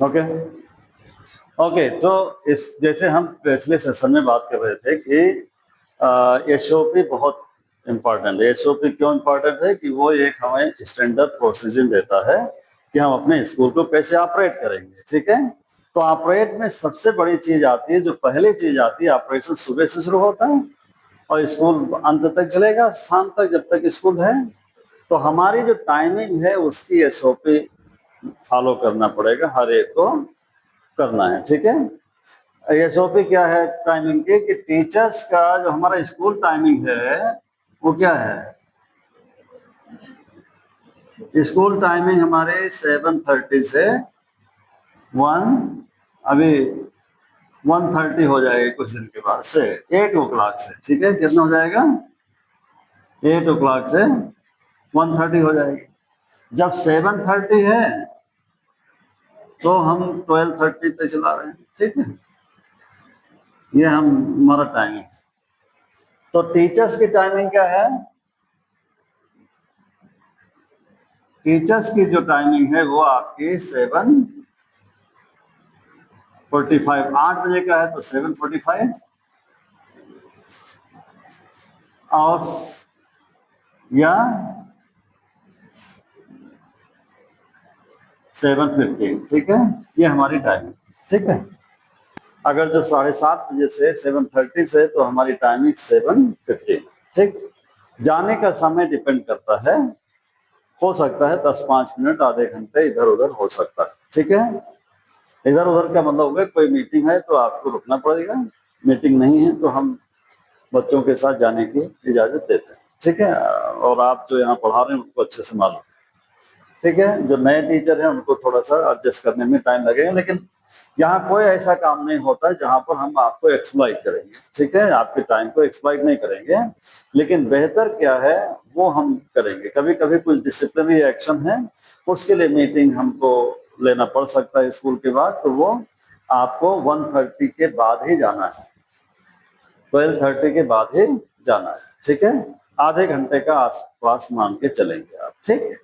Okay. Okay, तो इस जैसे हम पिछले सेशन में बात कर रहे थे कि एसओपी बहुत इम्पोर्टेंट है। एसओपी क्यों इम्पोर्टेंट है कि वो एक हमें स्टैंडर्ड प्रोसीजर देता है कि हम अपने स्कूल को कैसे ऑपरेट करेंगे। ठीक है, तो ऑपरेट में सबसे बड़ी चीज आती है, जो पहली चीज आती है, ऑपरेशन सुबह से शुरू होता है और स्कूल अंत तक चलेगा, शाम तक, जब तक स्कूल है। तो हमारी जो टाइमिंग है उसकी एसओपी फॉलो करना पड़ेगा, हर एक को करना है। ठीक है, एसओपी क्या है टाइमिंग की कि टीचर्स का जो हमारा स्कूल टाइमिंग है वो क्या है, स्कूल टाइमिंग हमारे 7:30 से 1, अभी 1:30 हो जाएगा कुछ दिन के बाद से 8 ओ क्लॉक से। ठीक है, कितना हो जाएगा, 8 ओ क्लॉक से 1:30 हो जाएगी। जब 7:30 है तो हम 12:30 तक चला रहे हैं। ठीक है, ये हम हमारा टाइमिंग है। तो टीचर्स की टाइमिंग क्या है, टीचर्स की जो टाइमिंग है वो आपकी 7:45, 8 बजे का है तो 7:45 और या 7:15। ठीक है, ये हमारी टाइमिंग। ठीक है, अगर जो 7:30 बजे से 7:30 से तो हमारी टाइमिंग 7:15। ठीक, जाने का समय डिपेंड करता है, हो सकता है 10-5 मिनट, आधे घंटे इधर उधर हो सकता है। ठीक है, इधर उधर का मतलब होगा कोई मीटिंग है तो आपको रुकना पड़ेगा, मीटिंग नहीं है तो हम बच्चों के साथ जाने की इजाजत देते हैं। ठीक है, और आप जो यहाँ पढ़ा रहे हैं उनको अच्छे से मालूम। ठीक है, जो नए टीचर हैं उनको थोड़ा सा एडजस्ट करने में टाइम लगेगा, लेकिन यहाँ कोई ऐसा काम नहीं होता जहाँ पर हम आपको एक्सप्लॉइट करेंगे। ठीक है, आपके टाइम को एक्सप्लॉइट नहीं करेंगे, लेकिन बेहतर क्या है वो हम करेंगे। कभी कभी कुछ डिसिप्लिनरी एक्शन है, उसके लिए मीटिंग हमको लेना पड़ सकता है स्कूल के बाद, तो वो आपको 1:30 के बाद ही जाना है, 12:30 के बाद ही जाना है। ठीक है, आधे घंटे का आसपास मान के चलेंगे आप। ठीक है,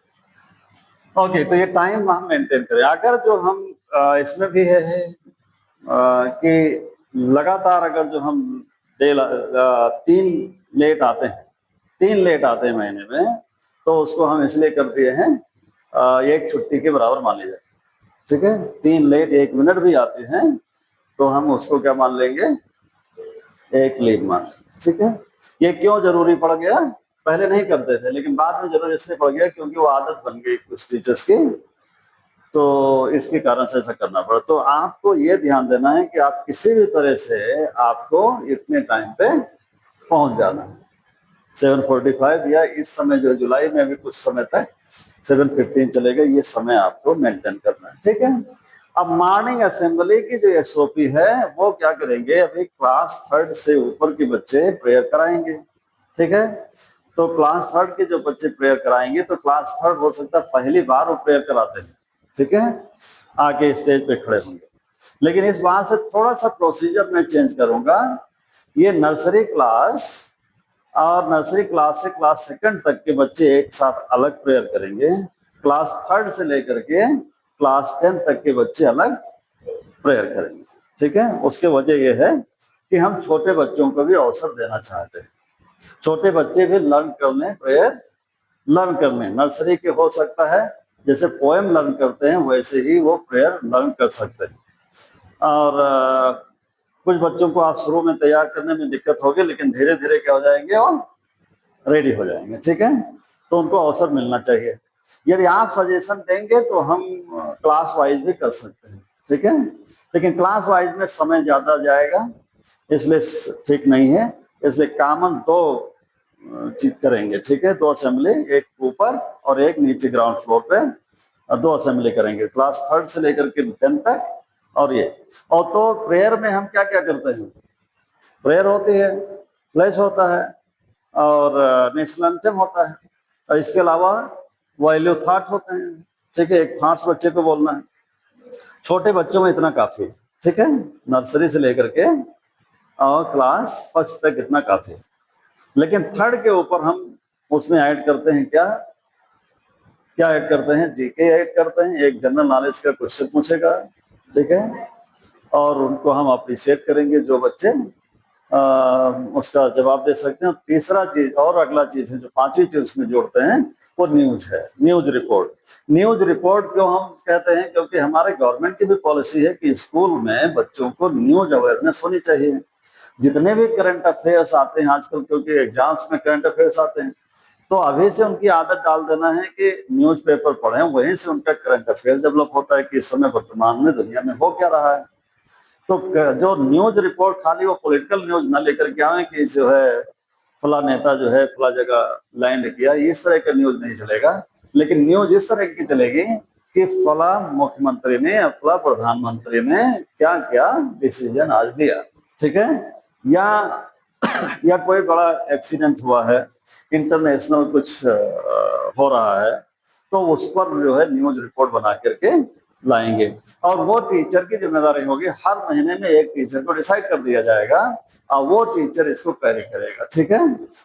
ओके, तो ये टाइम हम मेंटेन करें। अगर जो हम इसमें भी है कि लगातार अगर जो हम 3 लेट आते हैं, 3 लेट आते हैं महीने में, तो उसको हम इसलिए कर दिए हैं एक छुट्टी के बराबर मान लीजिए। ठीक है, 3 लेट 1 मिनट भी आते हैं तो हम उसको क्या मान लेंगे, एक लीव मान लेंगे। ठीक है, ये क्यों जरूरी पड़ गया, पहले नहीं करते थे लेकिन बाद में जरूर इसलिए पड़ गया क्योंकि वो आदत बन गई कुछ टीचर्स की, तो इसके कारण से ऐसा करना पड़ा। तो आपको ये ध्यान देना है कि आप किसी भी तरह से आपको इतने टाइम पे पहुंच जाना है, 7:45, या इस समय जो जुलाई में भी कुछ समय तक 7:15 चलेगा, ये समय आपको मेंटेन करना है। ठीक है, अब मॉर्निंग असेंबली की जो एसओपी है वो क्या करेंगे, अभी क्लास 3rd से ऊपर के बच्चे प्रेयर कराएंगे। ठीक है, तो क्लास 3rd के जो बच्चे प्रेयर कराएंगे, तो क्लास 3rd हो सकता है पहली बार वो प्रेयर कराते हैं। ठीक है, आके स्टेज पे खड़े होंगे, लेकिन इस बार से थोड़ा सा प्रोसीजर मैं चेंज करूंगा। ये नर्सरी क्लास और नर्सरी क्लास से क्लास 2nd तक के बच्चे एक साथ अलग प्रेयर करेंगे, क्लास 3rd से लेकर के क्लास 10 तक के बच्चे अलग प्रेयर करेंगे। ठीक है, उसके वजह यह है कि हम छोटे बच्चों को भी अवसर देना चाहते हैं, छोटे बच्चे भी लर्न कर लें, प्रेयर लर्न कर लें। नर्सरी के हो सकता है जैसे पोएम लर्न करते हैं वैसे ही वो प्रेयर लर्न कर सकते हैं। और कुछ बच्चों को आप शुरू में तैयार करने में दिक्कत होगी, लेकिन धीरे धीरे क्या हो जाएंगे और रेडी हो जाएंगे। ठीक है, तो उनको अवसर मिलना चाहिए। यदि आप सजेशन देंगे तो हम क्लास वाइज भी कर सकते हैं। ठीक है, लेकिन क्लास वाइज में समय ज्यादा जाएगा, इसलिए ठीक नहीं है। इसलिए कॉमन 2 चीज करेंगे। ठीक है, 2 असेंबली, एक ऊपर और एक नीचे ग्राउंड फ्लोर पे 2 असेंबली करेंगे, क्लास 3rd से लेकर के 10 तक। और ये और तो प्रेयर में हम क्या क्या करते हैं, प्रेयर होती है, प्लेस होता है और नेशनल एंथम होता है, और इसके अलावा वैल्यू थॉट होते हैं। ठीक है, एक थॉट्स बच्चे को बोलना है, छोटे बच्चों में इतना काफी है। ठीक है, नर्सरी से लेकर के और क्लास 1st तक इतना काफी है, लेकिन 3rd के ऊपर हम उसमें ऐड करते हैं क्या क्या ऐड करते हैं, जीके ऐड करते हैं, एक जनरल नॉलेज का क्वेश्चन पूछेगा, ठीक है, और उनको हम अप्रिशिएट करेंगे जो बच्चे उसका जवाब दे सकते हैं। तीसरा चीज और अगला चीज है जो पांचवी चीज उसमें जोड़ते हैं वो न्यूज है, न्यूज रिपोर्ट। न्यूज रिपोर्ट क्यों हम कहते हैं, क्योंकि हमारे गवर्नमेंट की भी पॉलिसी है कि स्कूल में बच्चों को न्यूज अवेयरनेस होनी चाहिए। जितने भी करंट अफेयर्स आते हैं आजकल, क्योंकि एग्जाम्स में करंट अफेयर्स आते हैं, तो अभी से उनकी आदत डाल देना है कि न्यूज़पेपर पढ़ें, वहीं से उनका करंट अफेयर डेवलप होता है कि इस समय वर्तमान में दुनिया में हो क्या रहा है। तो जो न्यूज रिपोर्ट खाली वो पॉलिटिकल न्यूज ना लेकर के आए कि जो है फला नेता जो है फला जगह लैंड किया, इस तरह का न्यूज नहीं चलेगा, लेकिन न्यूज इस तरह की चलेगी कि फला मुख्यमंत्री ने या फला प्रधानमंत्री ने क्या क्या डिसीजन आज लिया, ठीक है, या कोई बड़ा एक्सीडेंट हुआ है, इंटरनेशनल कुछ हो रहा है, तो उस पर जो है न्यूज रिपोर्ट बना करके लाएंगे। और वो टीचर की जिम्मेदारी होगी, हर महीने में एक टीचर को डिसाइड कर दिया जाएगा और वो टीचर इसको कैरी करेगा, ठीक है।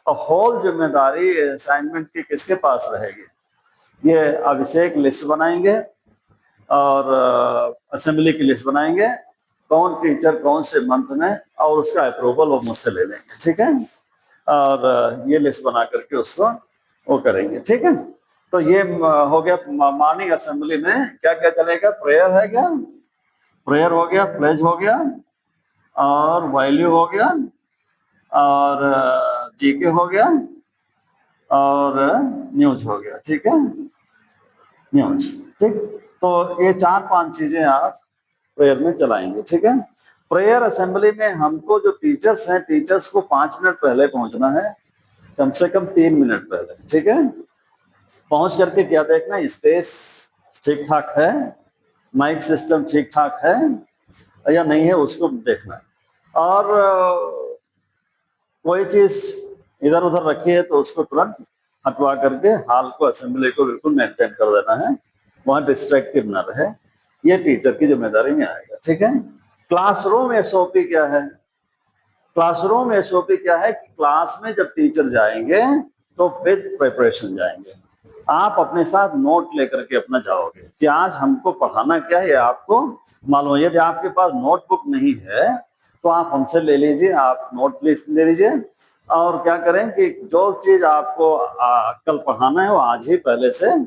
और होल जिम्मेदारी असाइनमेंट की किसके पास रहेगी, ये अभिषेक लिस्ट बनाएंगे और असेंबली की लिस्ट बनाएंगे, कौन टीचर कौन से मंथ में, और उसका अप्रूवल वो मुझसे ले लेंगे, ठीक है, और ये लिस्ट बना करके उसको वो करेंगे, ठीक है। तो ये हो गया मॉर्निंग असेंबली में क्या क्या चलेगा, प्रेयर है क्या, प्रेयर हो गया, प्लेज हो गया, और वैल्यू हो गया, और जीके हो गया, और न्यूज हो गया, ठीक है, न्यूज, ठीक। तो ये 4-5 चीजें आप प्रेयर में चलाएंगे, ठीक है। प्रेयर असेंबली में हमको जो टीचर्स हैं, टीचर्स को 5 मिनट पहले पहुंचना है, कम से कम 3 मिनट पहले, ठीक है। पहुंच करके क्या देखना, स्टेज ठीक ठाक है, माइक सिस्टम ठीक ठाक है या नहीं है, उसको देखना है। और कोई चीज इधर उधर रखी है तो उसको तुरंत हटवा करके हाल को, असेंबली को बिल्कुल मेंटेन कर देना है, वहां डिस्ट्रैक्टिव ना रहे, ये टीचर की जिम्मेदारी में आएगा, ठीक है। क्लासरूम एसओपी क्या है, क्लासरूम एसओपी क्या है कि क्लास में जब टीचर जाएंगे तो विद प्रिपरेशन जाएंगे, आप अपने साथ नोट लेकर के अपना जाओगे कि आज हमको पढ़ाना क्या है, आपको मालूम है। यदि आपके पास नोटबुक नहीं है तो आप हमसे ले लीजिए, आप नोट ले लीजिए, और क्या करें कि जो चीज आपको कल पढ़ाना है वो आज ही पहले से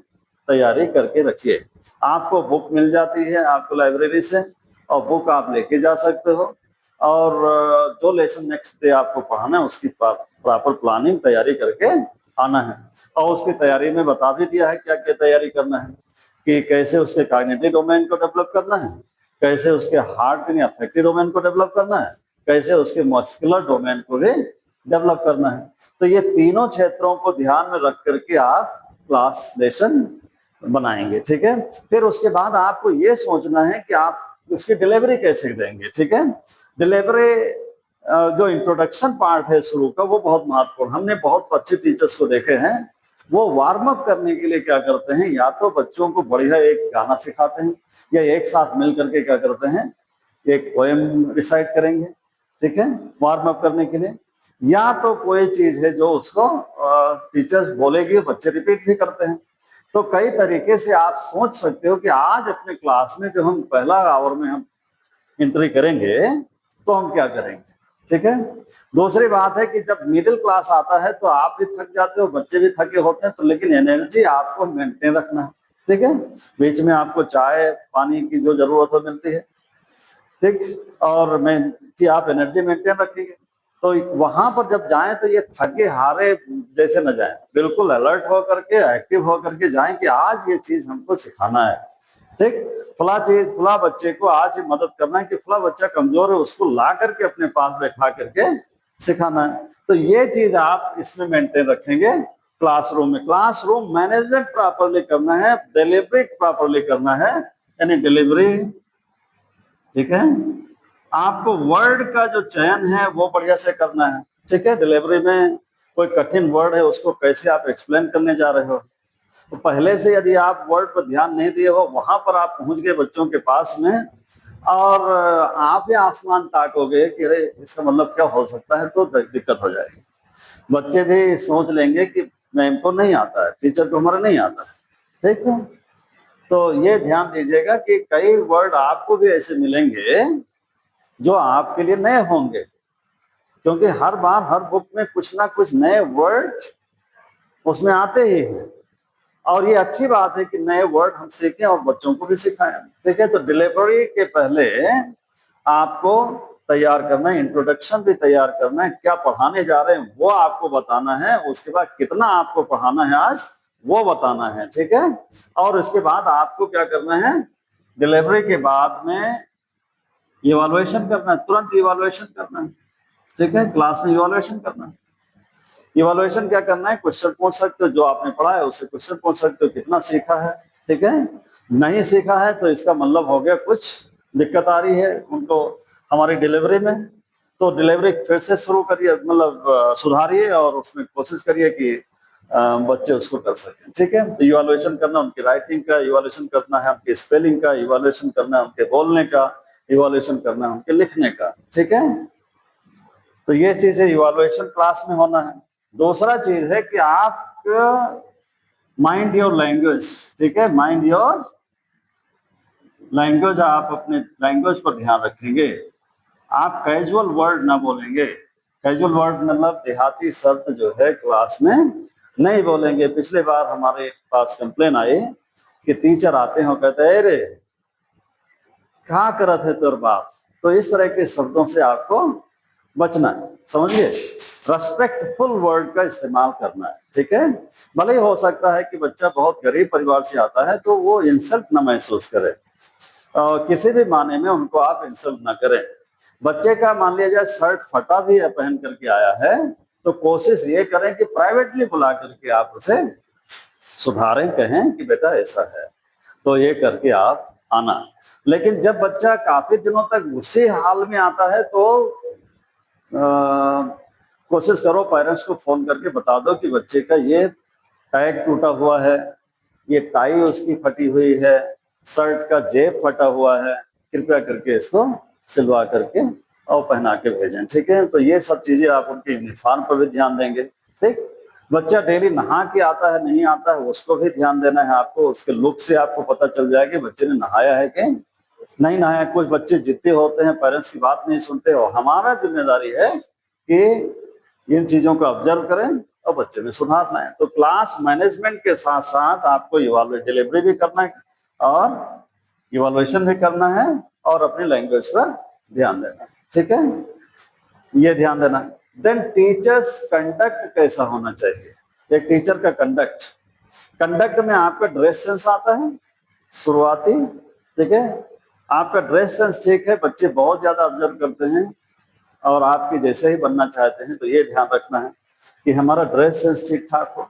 तैयारी करके रखिए। आपको बुक मिल जाती है आपको लाइब्रेरी से, और बुक आप लेके जा सकते हो, और जो लेसन नेक्स्ट डे आपको पढ़ाना है उसकी प्रॉपर प्लानिंग तैयारी करके आना है। और उसकी तैयारी में बता भी दिया है क्या क्या तैयारी करना है, कि कैसे उसके कॉग्निटिव डोमेन को डेवलप करना है, कैसे उसके हार्ट या अफेक्टिव डोमेन को डेवलप करना है, कैसे उसके मस्कुलर डोमेन को भी डेवलप करना है। तो ये तीनों क्षेत्रों को ध्यान में रख करके आप क्लास लेसन बनाएंगे, ठीक है। फिर उसके बाद आपको ये सोचना है कि आप उसकी डिलीवरी कैसे देंगे, ठीक है। डिलीवरी जो इंट्रोडक्शन पार्ट है शुरू का, वो बहुत महत्वपूर्ण। हमने बहुत अच्छे टीचर्स को देखे हैं, वो वार्म अप करने के लिए क्या करते हैं, या तो बच्चों को बढ़िया एक गाना सिखाते हैं, या एक साथ मिल करके क्या करते हैं, एक पोएम रिसाइट करेंगे, ठीक है, वार्म अप करने के लिए। या तो कोई चीज है जो उसको टीचर्स बोलेगी, बच्चे रिपीट भी करते हैं। तो कई तरीके से आप सोच सकते हो कि आज अपने क्लास में जो हम पहला आवर में हम एंट्री करेंगे तो हम क्या करेंगे, ठीक है। दूसरी बात है कि जब मिडिल क्लास आता है तो आप भी थक जाते हो, बच्चे भी थके होते हैं, तो लेकिन एनर्जी आपको मेंटेन रखना है, ठीक है। बीच में आपको चाय पानी की जो जरूरत हो मिलती है, ठीक, और कि आप एनर्जी मेंटेन रखेंगे। तो वहां पर जब जाएं तो ये थके हारे जैसे न जाएं, बिल्कुल अलर्ट होकर के, एक्टिव होकर के जाएं कि आज ये चीज हमको सिखाना है, ठीक। फला बच्चे को आज मदद करना है कि फला बच्चा कमजोर है, उसको ला करके अपने पास बैठा करके सिखाना है। तो ये चीज आप इसमें मेंटेन रखेंगे क्लासरूम में। क्लासरूम मैनेजमेंट प्रॉपरली करना है, डिलीवरी प्रॉपरली करना है, यानी डिलीवरी, ठीक है। आपको वर्ड का जो चयन है वो बढ़िया से करना है, ठीक है। डिलीवरी में कोई कठिन वर्ड है उसको कैसे आप एक्सप्लेन करने जा रहे हो, तो पहले से यदि आप वर्ड पर ध्यान नहीं दिए हो, वहां पर आप पहुंच गए बच्चों के पास में और आप ही आसमान ताकोगे कि अरे इसका मतलब क्या हो सकता है, तो दिक्कत हो जाएगी। बच्चे भी सोच लेंगे कि मैम को नहीं आता है, टीचर को हमारा नहीं आता है, ठीक है। तो ये ध्यान दीजिएगा कि कई वर्ड आपको भी ऐसे मिलेंगे जो आपके लिए नए होंगे, क्योंकि हर बार हर बुक में कुछ ना कुछ नए वर्ड उसमें आते ही हैं। और ये अच्छी बात है कि नए वर्ड हम सीखें और बच्चों को भी सिखाएं। ठीक है, तो डिलीवरी के पहले आपको तैयार करना है, इंट्रोडक्शन भी तैयार करना है, क्या पढ़ाने जा रहे हैं वो आपको बताना है, उसके बाद कितना आपको पढ़ाना है आज वो बताना है। ठीक है, और उसके बाद आपको क्या करना है, डिलीवरी के बाद में इवैल्यूएशन करना है, तुरंत इवैल्यूएशन करना है। ठीक है, क्लास में इवैल्यूएशन करना है। इवैल्यूएशन क्या करना है, क्वेश्चन पूछ सकते हो, जो आपने पढ़ा है उससे क्वेश्चन पूछ सकते हो, कितना सीखा है। ठीक है, नहीं सीखा है तो इसका मतलब हो गया कुछ दिक्कत आ रही है उनको हमारी डिलीवरी में, तो डिलीवरी फिर से शुरू करिए, मतलब सुधारिए और उसमें कोशिश करिए कि बच्चे उसको कर सकें। ठीक है, तो इवैल्यूएशन करना, उनकी राइटिंग का इवैल्यूएशन करना है, उनके स्पेलिंग का इवैल्यूएशन करना है, उनके बोलने का इवैल्यूएशन करना है, उनके लिखने का। ठीक है, तो ये चीज है, इवैल्यूएशन क्लास में होना है। दूसरा चीज है कि आप माइंड योर लैंग्वेज। ठीक है, माइंड योर लैंग्वेज, आप अपने लैंग्वेज पर ध्यान रखेंगे। आप कैजुअल वर्ड ना बोलेंगे। कैजुअल वर्ड मतलब देहाती शब्द जो है क्लास में नहीं बोलेंगे। पिछले बार हमारे पास कंप्लेन आई कि टीचर आते हैं कहते हैं अरे क्या करत है तोर बाप, तो इस तरह के शब्दों से आपको बचना है, समझिए। रेस्पेक्टफुल वर्ड का इस्तेमाल करना है। ठीक है, भले ही हो सकता है कि बच्चा बहुत गरीब परिवार से आता है तो वो इंसल्ट ना महसूस करे, किसी भी माने में उनको आप इंसल्ट ना करें। बच्चे का मान लिया जाए शर्ट फटा भी है, पहन करके आया है, तो कोशिश ये करें कि प्राइवेटली बुला करके आप उसे सुधारें, कहें कि बेटा ऐसा है, तो ये करके आप आना। लेकिन जब बच्चा काफी दिनों तक उसी हाल में आता है तो कोशिश करो पेरेंट्स को फोन करके बता दो कि बच्चे का ये टैग टूटा हुआ है, ये टाई उसकी फटी हुई है, शर्ट का जेब फटा हुआ है, कृपया करके इसको सिलवा करके और पहना के भेजें। ठीक है, तो ये सब चीजें आप उनके यूनिफॉर्म पर भी ध्यान देंगे। ठीक, बच्चा डेली नहा के आता है नहीं आता है उसको भी ध्यान देना है आपको। उसके लुक से आपको पता चल जाएगा कि बच्चे ने नहाया है कि नहीं नहाया। कुछ बच्चे जिद्दी होते हैं, पेरेंट्स की बात नहीं सुनते, और हमारा जिम्मेदारी है कि इन चीजों को ऑब्जर्व करें और बच्चे में सुधार लाएं। तो क्लास मैनेजमेंट के साथ साथ आपको डिलीवरी भी करना है और इवैल्यूएशन भी करना है और अपनी लैंग्वेज पर ध्यान देना है। ठीक है, ये ध्यान देना। देन टीचर्स कंडक्ट कैसा होना चाहिए, एक टीचर का कंडक्ट। कंडक्ट में आपका ड्रेस सेंस आता है शुरुआती। ठीक है, आपका ड्रेस सेंस ठीक है, बच्चे बहुत ज्यादा ऑब्जर्व करते हैं और आपके जैसे ही बनना चाहते हैं, तो ये ध्यान रखना है कि हमारा ड्रेस सेंस ठीक ठाक हो।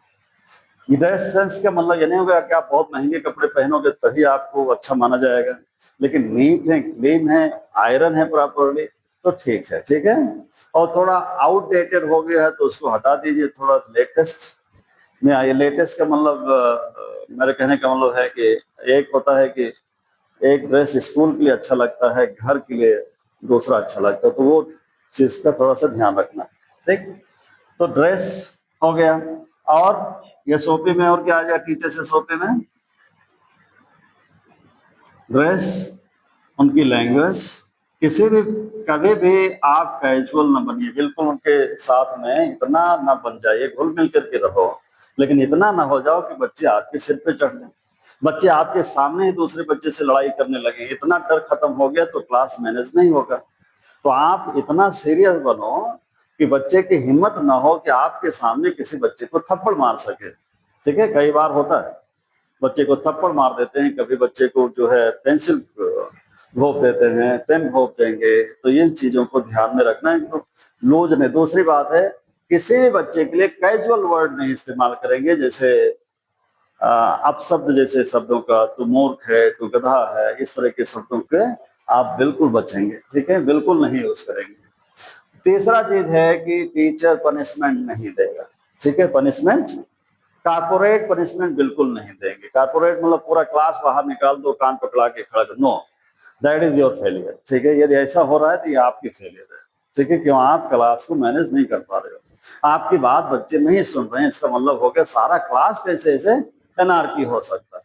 ड्रेस सेंस का मतलब ये नहीं होगा कि आप बहुत महंगे कपड़े पहनोगे तभी आपको अच्छा माना जाएगा, लेकिन नीट है, क्लीन है, आयरन है प्रॉपरली तो ठीक है। ठीक है, और थोड़ा आउटडेटेड हो गया है तो उसको हटा दीजिए, थोड़ा लेटेस्ट में आइए। लेटेस्ट का मतलब मेरे कहने का मतलब है कि एक होता है कि एक ड्रेस स्कूल के लिए अच्छा लगता है, घर के लिए दूसरा अच्छा लगता है, तो वो चीज का थोड़ा सा ध्यान रखना। ठीक, तो ड्रेस हो गया, और एसओपी में और क्या आ जाए टीचर्स एसओपी में, ड्रेस, उनकी लैंग्वेज। किसी भी कभी भी आप कैजुअल ना बनिए, बिल्कुल उनके साथ में इतना ना बन जाइए, घुल मिल करके रहो, लेकिन इतना ना हो जाओ कि बच्चे आपके सिर पे चढ़ जाए, बच्चे आपके सामने ही दूसरे बच्चे से लड़ाई करने लगे। इतना डर खत्म हो गया तो क्लास मैनेज नहीं होगा। तो आप इतना सीरियस बनो कि बच्चे की हिम्मत ना हो कि आपके सामने किसी बच्चे को थप्पड़ मार सके। ठीक है, कई बार होता है बच्चे को थप्पड़ मार देते हैं, कभी बच्चे को जो है पेंसिल घोंप देते हैं, पेन घोंप देंगे, तो इन चीजों को ध्यान में रखना है। तो लूज नहीं। दूसरी बात है, किसी भी बच्चे के लिए कैजुअल वर्ड नहीं इस्तेमाल करेंगे, जैसे अपशब्द जैसे शब्दों का, तू मूर्ख है, तू गधा है, इस तरह के शब्दों के आप बिल्कुल बचेंगे। ठीक है, बिल्कुल नहीं यूज करेंगे। तीसरा चीज है कि टीचर पनिशमेंट नहीं देगा। ठीक है, पनिशमेंट, कारपोरेट पनिशमेंट बिल्कुल नहीं देंगे। कारपोरेट मतलब पूरा क्लास बाहर निकाल दो, कान पकड़ा के खड़ा कर, no, that is your failure. ठीक है, यदि ऐसा हो रहा है तो ये आपकी फेलियर है। ठीक है, क्यों आप क्लास को मैनेज नहीं कर पा रहे हो, आपकी बात बच्चे नहीं सुन रहे हैं, इसका मतलब हो गया सारा क्लास कैसे ऐसे एनआरकी हो सकता है।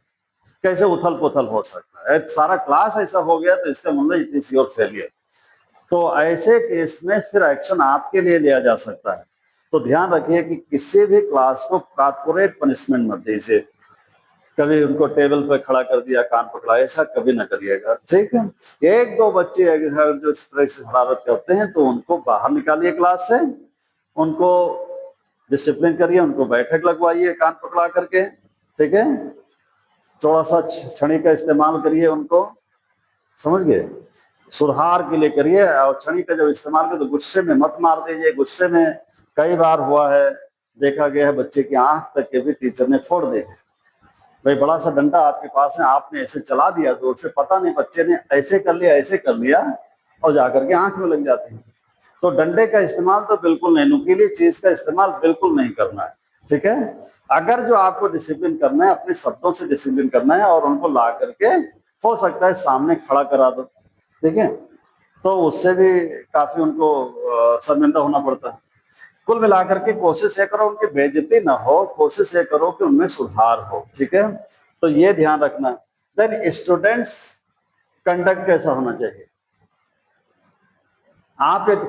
कैसे उथल पुथल हो सकता है? सारा क्लास ऐसा हो गया तो इसका मतलब इट इज योर फेलियर। तो ऐसे केस में फिर एक्शन आपके लिए लिया जा सकता है। तो ध्यान रखिए कि किसी भी क्लास को कॉर्पोरेट पनिशमेंट मत दीजिए। कभी उनको टेबल पे खड़ा कर दिया, कान पकड़ा, ऐसा कभी ना करिएगा, ठीक है? एक दो बच्चे अगर जो इस तरह से शरारत करते हैं तो उनको बाहर निकालिए क्लास से, उनको डिसिप्लिन करिए, उनको बैठक लगवाइए कान पकड़ा करके, ठीक है? थोड़ा सा छड़ी का इस्तेमाल करिए, उनको समझ गए, सुधार के लिए करिए। और छड़ी का जब इस्तेमाल करें तो गुस्से में मत मार दीजिए। गुस्से में कई बार हुआ है, देखा गया है, बच्चे की आंख तक के भी टीचर ने फोड़ दी है। भाई बड़ा सा डंडा आपके पास है, आपने ऐसे चला दिया दूर से, पता नहीं बच्चे ने ऐसे कर लिया, ऐसे कर लिया और जाकर के आंख में लग जाती है। तो डंडे का इस्तेमाल तो बिल्कुल नहीं, नुकीली चीज का इस्तेमाल बिल्कुल नहीं करना है, ठीक है? अगर जो आपको डिसिप्लिन करना है, अपने शब्दों से डिसिप्लिन करना है और उनको ला करके हो सकता है सामने खड़ा करा दो, ठीक है? तो उससे भी काफी उनको शर्मिंदा होना पड़ता है। कुल मिलाकर के कोशिश ये करो उनकी बेइज्जती ना हो, कोशिश ये करो कि उनमें सुधार हो, ठीक है? तो ये ध्यान रखना। देन स्टूडेंट्स कंडक्ट कैसा होना चाहिए? आप एक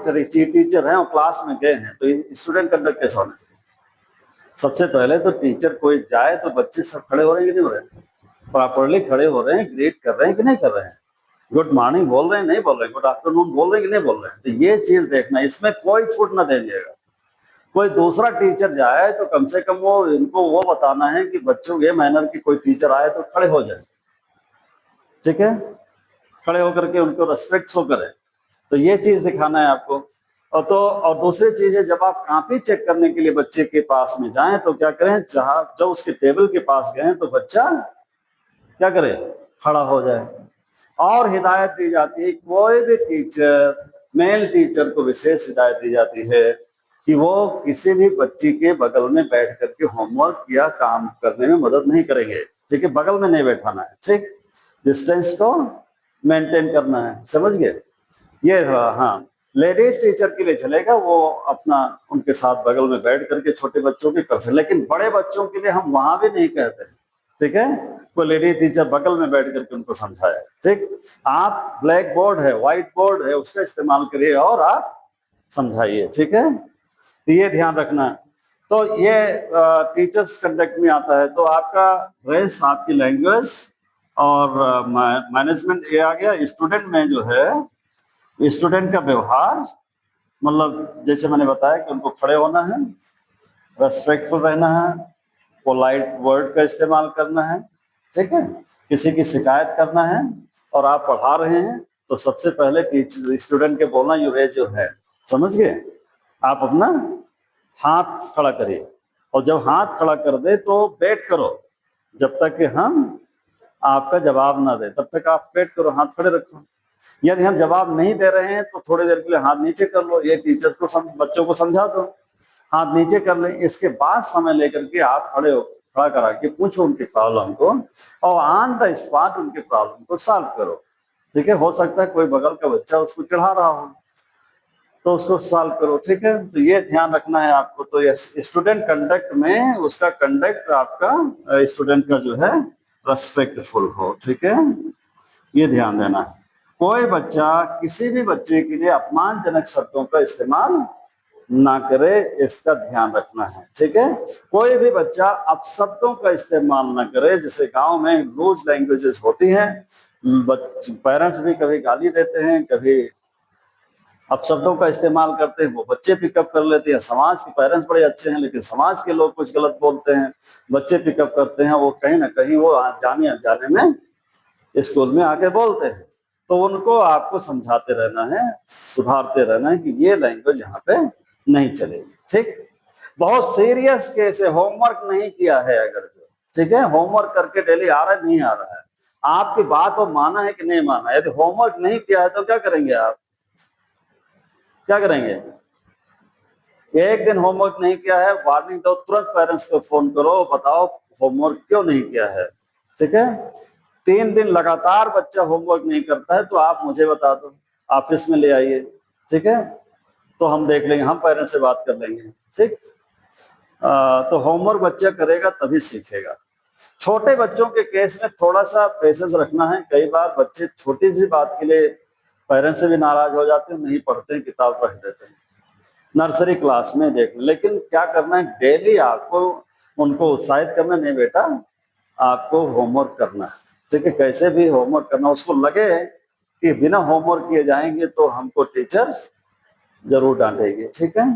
टीचर हैं और क्लास में गए हैं तो स्टूडेंट कंडक्ट कैसा होना चाहिए? सबसे पहले तो टीचर कोई जाए तो बच्चे सब खड़े हो रहे हैं कि नहीं हो रहे हैं? प्रॉपरली खड़े हो रहे हैं, ग्रीट कर रहे हैं कि नहीं कर रहे हैं? गुड मॉर्निंग बोल रहे हैं नहीं बोल रहे हैं, गुड आफ्टरनून बोल रहे हैं कि नहीं बोल रहे हैं? तो ये चीज देखना, इसमें कोई छूट ना दीजिएगा। कोई दूसरा टीचर जाए तो कम से कम वो इनको वो बताना है कि बच्चों ये मैनर की कोई टीचर आए तो खड़े हो जाए, ठीक है? खड़े होकर के उनको रेस्पेक्ट शो करें। तो ये चीज दिखाना है आपको। और दूसरी चीज है, जब आप कॉपी चेक करने के लिए बच्चे के पास में जाएं तो क्या करें, जहां जब उसके टेबल के पास गए तो बच्चा क्या करे, खड़ा हो जाए। और हिदायत दी जाती है, कोई भी टीचर, मेल टीचर को विशेष हिदायत दी जाती है कि वो किसी भी बच्ची के बगल में बैठ करके होमवर्क या काम करने में मदद नहीं करेंगे, ठीक है? बगल में नहीं बैठाना है, ठीक? डिस्टेंस को मेंटेन करना है, समझ गए? ये हाँ, लेडीज टीचर के लिए चलेगा, वो अपना उनके साथ बगल में बैठ करके छोटे बच्चों की कर सकते, लेकिन बड़े बच्चों के लिए हम वहां भी नहीं कहते, ठीक है? कोई लेडी टीचर बगल में बैठ करके उनको समझाए, ठीक? आप ब्लैक बोर्ड है, व्हाइट बोर्ड है, उसका इस्तेमाल करिए और आप समझाइए, ठीक है? तो ये ध्यान रखना। तो ये टीचर्स कंडक्ट में आता है। तो आपका ड्रेस, आपकी लैंग्वेज और मैनेजमेंट ये आ गया। स्टूडेंट में जो है, स्टूडेंट का व्यवहार, मतलब जैसे मैंने बताया कि उनको खड़े होना है, रेस्पेक्टफुल रहना है, पोलाइट वर्ड का इस्तेमाल करना है, ठीक है? किसी की शिकायत करना है और आप पढ़ा रहे हैं तो सबसे पहले टीचर स्टूडेंट के बोलना यू रेज योर हैंड, समझ गए? आप अपना हाथ खड़ा करिए और जब हाथ खड़ा कर दे तो वेट करो जब तक कि हम आपका जवाब ना दे, तब तक आप वेट करो, हाथ खड़े रखो। यदि हम जवाब नहीं दे रहे हैं तो थोड़ी देर के लिए हाथ नीचे कर लो, ये टीचर को बच्चों को समझा दो, हाथ नीचे कर लें। इसके बाद समय लेकर के आप खड़ा करा के पूछो उनकी प्रॉब्लम को और ऑन द स्पॉट उनके प्रॉब्लम को सॉल्व करो, ठीक है? हो सकता है कोई बगल का बच्चा उसको चढ़ा रहा हो तो उसको सॉल्व करो, ठीक है? तो ये ध्यान रखना है आपको। तो ये स्टूडेंट कंडक्ट में उसका कंडक्ट आपका स्टूडेंट का जो है रेस्पेक्टफुल हो, ठीक है? ये ध्यान देना है। कोई बच्चा किसी भी बच्चे के लिए अपमानजनक शब्दों का इस्तेमाल ना करे, इसका ध्यान रखना है, ठीक है? कोई भी बच्चा अपशब्दों का इस्तेमाल ना करे। जैसे गांव में लूज लैंग्वेजेस होती हैं, पेरेंट्स भी कभी गाली देते हैं, कभी अपशब्दों का इस्तेमाल करते हैं, वो बच्चे पिकअप कर लेते हैं। समाज के पेरेंट्स बड़े अच्छे हैं लेकिन समाज के लोग कुछ गलत बोलते हैं, बच्चे पिकअप करते हैं, वो कहीं ना कहीं वो जाने अनजाने में स्कूल में आके बोलते हैं। तो उनको आपको समझाते रहना है, सुधारते रहना है कि ये लैंग्वेज यहाँ पे नहीं चलेगी, ठीक? बहुत सीरियस केस है, होमवर्क नहीं किया है अगर जो, ठीक है? होमवर्क करके डेली आ रहा है, नहीं आ रहा है, आपकी बात को माना है कि नहीं माना है? यदि होमवर्क नहीं किया है तो क्या करेंगे आप? क्या करेंगे? एक दिन होमवर्क नहीं किया है, वार्निंग दो, तुरंत पेरेंट्स को फोन करो, बताओ होमवर्क क्यों नहीं किया है, ठीक है? 3 दिन लगातार बच्चा होमवर्क नहीं करता है तो आप मुझे बता दो, ऑफिस में ले आइए, ठीक है? तो हम देख लेंगे, हम पेरेंट्स से बात कर लेंगे, ठीक? तो होमवर्क बच्चा करेगा तभी सीखेगा। छोटे बच्चों के केस में थोड़ा सा पेशेंस रखना है। कई बार बच्चे छोटी सी बात के लिए पेरेंट्स से भी नाराज हो जाते हैं, नहीं पढ़ते हैं, किताब रख देते हैं। नर्सरी क्लास में देख लेकिन क्या करना है, डेली आपको उनको उत्साहित करना, नहीं बेटा आपको होमवर्क करना है, ठीक है, कैसे भी होमवर्क करना। उसको लगे कि बिना होमवर्क किए जाएंगे तो हमको टीचर जरूर डांटेगी, ठीक है,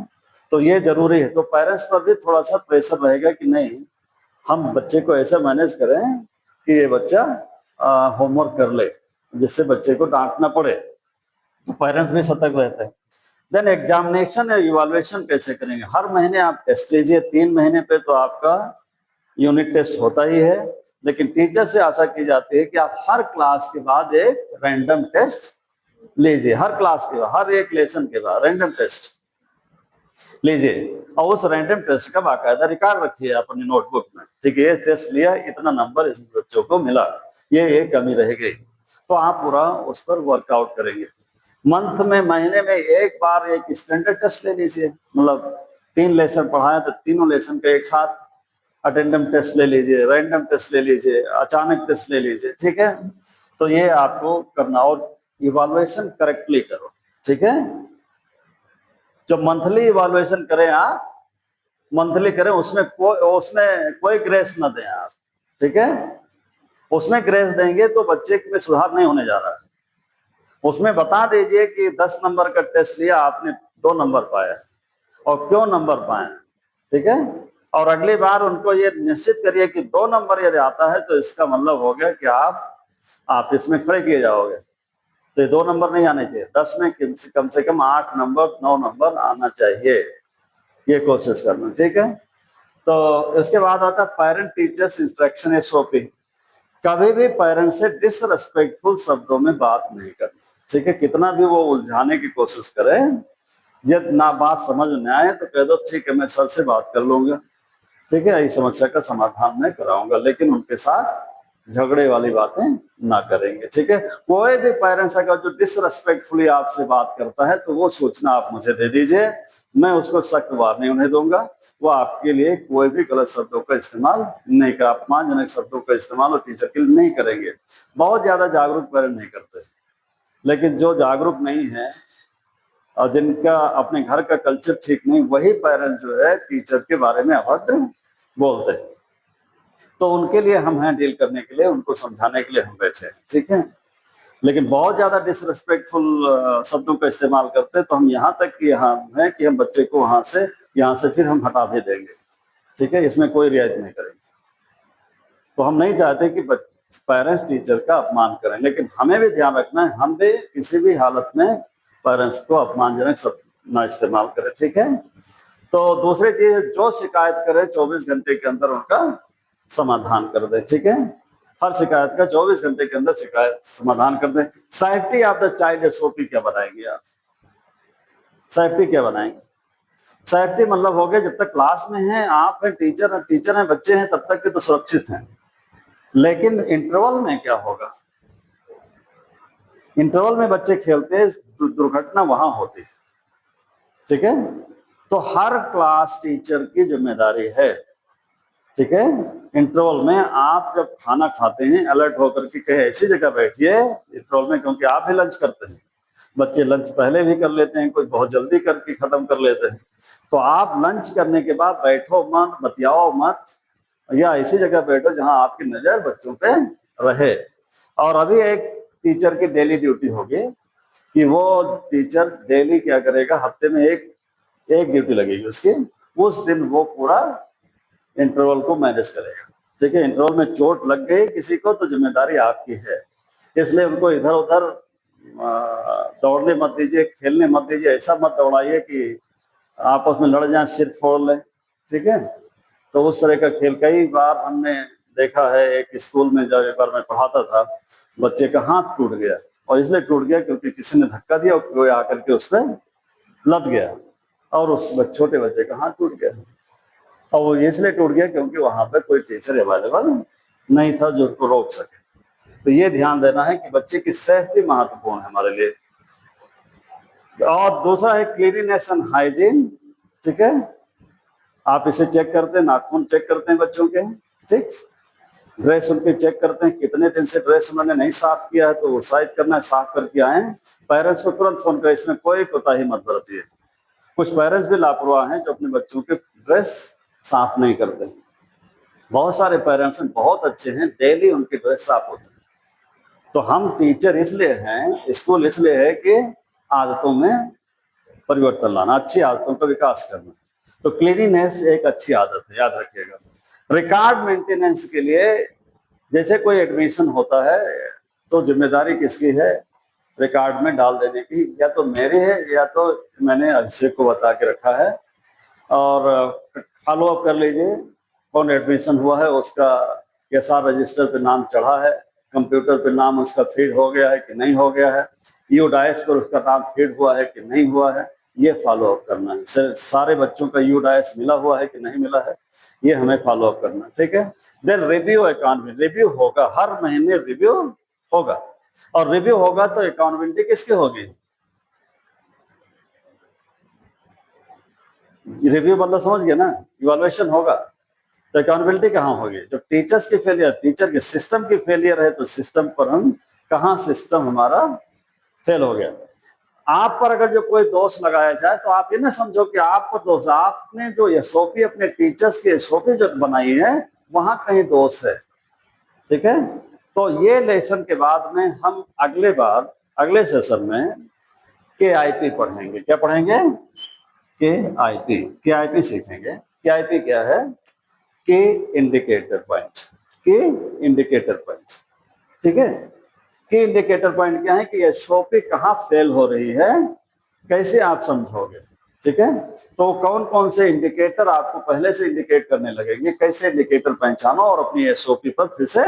तो ये जरूरी है। तो पेरेंट्स पर भी थोड़ा सा प्रेशर रहेगा कि नहीं, हम बच्चे को ऐसा मैनेज करें कि ये बच्चा होमवर्क कर ले, जिससे बच्चे को डांटना पड़े, तो पेरेंट्स भी सतर्क रहते हैं। देन एग्जामिनेशन या इवैल्यूएशन कैसे करेंगे? हर महीने आप टेस्ट लीजिए, 3 महीने पे तो आपका यूनिट टेस्ट होता ही है, लेकिन टीचर से आशा की जाती है कि आप हर क्लास के बाद एक रैंडम टेस्ट लीजिए। हर क्लास के बाद, हर एक लेसन के बाद रैंडम टेस्ट लीजिए, और उस रैंडम टेस्ट का बाकायदा रिकॉर्ड रखिए अपनी नोटबुक में, ठीक है, ये टेस्ट लिया, इतना नंबर इस बच्चों को मिला, ये कमी रह गई, तो आप पूरा उस पर वर्कआउट करेंगे। मंथ में, महीने में एक बार एक स्टैंडर्ड टेस्ट ले लीजिए, मतलब 3 लेसन पढ़ाया तो तीनों लेसन का एक साथ अटेंडेंस टेस्ट ले लीजिए, रैंडम टेस्ट ले लीजिए, अचानक टेस्ट ले लीजिए, ठीक है, तो ये आपको करना, और इवैल्यूएशन करेक्टली करो, ठीक है। जब मंथली इवैल्यूएशन करें आप, मंथली करें, उसमें कोई ग्रेस न दें आप, ठीक है, उसमें ग्रेस देंगे तो बच्चे में सुधार नहीं होने जा रहा है। उसमें बता दीजिए कि 10 नंबर का टेस्ट लिया, आपने 2 नंबर पाया, और क्यों नंबर पाए, ठीक है, और अगली बार उनको ये निश्चित करिए कि 2 नंबर यदि आता है तो इसका मतलब हो गया कि आप इसमें खड़े किए जाओगे, तो ये 2 नंबर नहीं आने चाहिए, 10 में कम से कम 8 नंबर 9 नंबर आना चाहिए, ये कोशिश करना, ठीक है। तो इसके बाद आता है पेरेंट टीचर्स इंस्ट्रक्शन SOP। कभी भी पेरेंट्स से डिसरेस्पेक्टफुल शब्दों में बात नहीं करनी, ठीक है, कितना भी वो उलझाने की कोशिश करे, यदि ना बात समझ में आए तो कह दो ठीक है मैं सर से बात कर लूंगा, ठीक है, इस समस्या का समाधान मैं कराऊंगा, लेकिन उनके साथ झगड़े वाली बातें ना करेंगे, ठीक है। कोई भी पेरेंट्स अगर जो डिसरेस्पेक्टफुली आपसे बात करता है तो वो सूचना आप मुझे दे दीजिए, मैं उसको सख्त वार्निंग उन्हें दूंगा, वो आपके लिए कोई भी गलत शब्दों का इस्तेमाल नहीं कर, अपमानजनक शब्दों का इस्तेमाल और टीचर के लिए नहीं करेंगे। बहुत ज्यादा जागरूक पेरेंट नहीं करते, लेकिन जो जागरूक नहीं है और जिनका अपने घर का कल्चर ठीक नहीं, वही पेरेंट्स जो है टीचर के बारे में अभद्र बोलते हैं, तो उनके लिए हम हैं डील करने के लिए, उनको समझाने के लिए हम बैठे हैं, ठीक है। लेकिन बहुत ज्यादा डिसरेस्पेक्टफुल शब्दों का इस्तेमाल करते हैं तो हम यहाँ तक कि यहाँ है कि हम बच्चे को यहाँ से फिर हम हटा भी देंगे, ठीक है, इसमें कोई रियायत नहीं करेंगे। तो हम नहीं चाहते कि पेरेंट्स टीचर का अपमान करें, लेकिन हमें भी ध्यान रखना है, हम भी किसी भी हालत में पेरेंट्स को अपमानजनक शब्द ना इस्तेमाल करें, ठीक है। तो दूसरी चीज, जो शिकायत करे 24 घंटे के अंदर उनका समाधान कर दे, ठीक है, हर शिकायत का 24 घंटे के अंदर शिकायत समाधान कर दे। Safety of the child SOP क्या बनाएंगे आप? सेफ्टी क्या बनाएंगे? सेफ्टी मतलब हो गया जब तक क्लास में हैं आप हैं, टीचर हैं, बच्चे हैं, तब तक के तो सुरक्षित हैं, लेकिन इंटरवल में क्या होगा? इंटरवल में बच्चे खेलते हैं, दुर्घटना वहां होती है, ठीक है, तो हर क्लास टीचर की जिम्मेदारी है, ठीक है, इंटरवल में आप जब खाना खाते हैं अलर्ट होकर के कहीं ऐसी जगह बैठिए इंटरवल में, क्योंकि आप भी लंच करते हैं, बच्चे लंच पहले भी कर लेते हैं, कोई बहुत जल्दी करके खत्म कर लेते हैं, तो आप लंच करने के बाद बैठो मत, बतियाओ मत, या ऐसी जगह बैठो जहां आपकी नजर बच्चों पे रहे। और अभी एक टीचर की डेली ड्यूटी होगी कि वो टीचर डेली क्या करेगा, हफ्ते में एक ड्यूटी लगेगी उसकी, उस दिन वो पूरा इंटरवल को मैनेज करेगा, ठीक है। इंटरवल में चोट लग गई किसी को तो जिम्मेदारी आपकी है, इसलिए उनको इधर उधर दौड़ने मत दीजिए, खेलने मत दीजिए, ऐसा मत दौड़ाइए कि आपस में लड़ जाए, सिर फोड़ लें, ठीक है। तो उस तरह का खेल कई बार हमने देखा है। एक स्कूल में जब एक बार मैं पढ़ाता था, बच्चे का हाथ टूट गया, और इसलिए टूट गया क्योंकि किसी ने धक्का दिया और कोई आकर के उस पर लद गया, और उस छोटे बच्चे का हाथ टूट गया, और वो इसलिए टूट गया क्योंकि वहां पर कोई टीचर अवेलेबल नहीं था जो उसको रोक सके। तो ये ध्यान देना है कि बच्चे की सेफ्टी महत्वपूर्ण है हमारे लिए। और दूसरा है क्लीनिनेस एंड हाइजीन, ठीक है, आप इसे चेक करते हैं, नाखून चेक करते हैं बच्चों के, ठीक, ड्रेस उनकी चेक करते हैं, कितने दिन से ड्रेस उन्होंने नहीं साफ किया है तो उत्साहित करना है, साफ करके आए। पेरेंट्स को तुरंत फोन करें, इसमें कोई कोताही मत बरतिए। कुछ पेरेंट्स भी लापरवाह हैं जो अपने बच्चों के ड्रेस साफ नहीं करते। बहुत सारे पेरेंट्स बहुत अच्छे हैं, डेली उनके ड्रेस साफ होते हैं। तो हम टीचर इसलिए हैं, स्कूल इसलिए है कि आदतों में परिवर्तन लाना, अच्छी आदतों का विकास करना। तो क्लीनिनेस एक अच्छी आदत है, याद रखिएगा। रिकॉर्ड मेंटेनेंस के लिए जैसे कोई एडमिशन होता है तो जिम्मेदारी किसकी है? रिकॉर्ड में डाल देने की, या तो मेरी है या तो मैंने अभिषेक को बता के रखा है। और फॉलो अप कर लीजिए, कौन एडमिशन हुआ है, उसका एसआर रजिस्टर पे नाम चढ़ा है, कंप्यूटर पे नाम उसका फीड हो गया है कि नहीं हो गया है, यूडाइस पर उसका नाम फीड हुआ है कि नहीं हुआ है, ये फॉलो अप करना है। सारे बच्चों का यूडाइस मिला हुआ है कि नहीं मिला है, ये हमें फॉलो अप करना है, ठीक है। देन रिव्यू अकाउंटेबिलिटी, रिव्यू होगा, हर महीने रिव्यू होगा। और रिव्यू होगा तो अकाउंटेबिलिटी किसकी होगी? रिव्यू मतलब समझ गया ना, इवैल्यूएशन होगा। तो अकाउंटेबिलिटी कहाँ होगी? जब टीचर्स की फेलियर, टीचर के सिस्टम की फेलियर है तो सिस्टम पर हम कहाँ सिस्टम हमारा फेल हो गया। आप पर अगर जो कोई दोष लगाया जाए तो आप ये ना समझो कि आप पर दोष, आपने जो एसओपी अपने टीचर्स की एसओपी जो बनाई है वहां कहीं दोष है, ठीक है। तो ये लेसन के बाद में हम अगले बार अगले सेशन में KIP पढ़ेंगे। क्या पढ़ेंगे? KIP सीखेंगे। KIP क्या है? के इंडिकेटर पॉइंट, के इंडिकेटर पॉइंट, ठीक है। के इंडिकेटर पॉइंट क्या है कि एसओपी कहाँ फेल हो रही है, कैसे आप समझोगे, ठीक है। तो कौन कौन से इंडिकेटर आपको पहले से इंडिकेट करने लगेंगे, कैसे इंडिकेटर पहचानो और अपनी एसओपी पर फिर से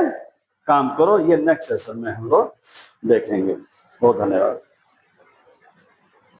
काम करो, ये नेक्स्ट सेशन में हम लोग देखेंगे। बहुत धन्यवाद।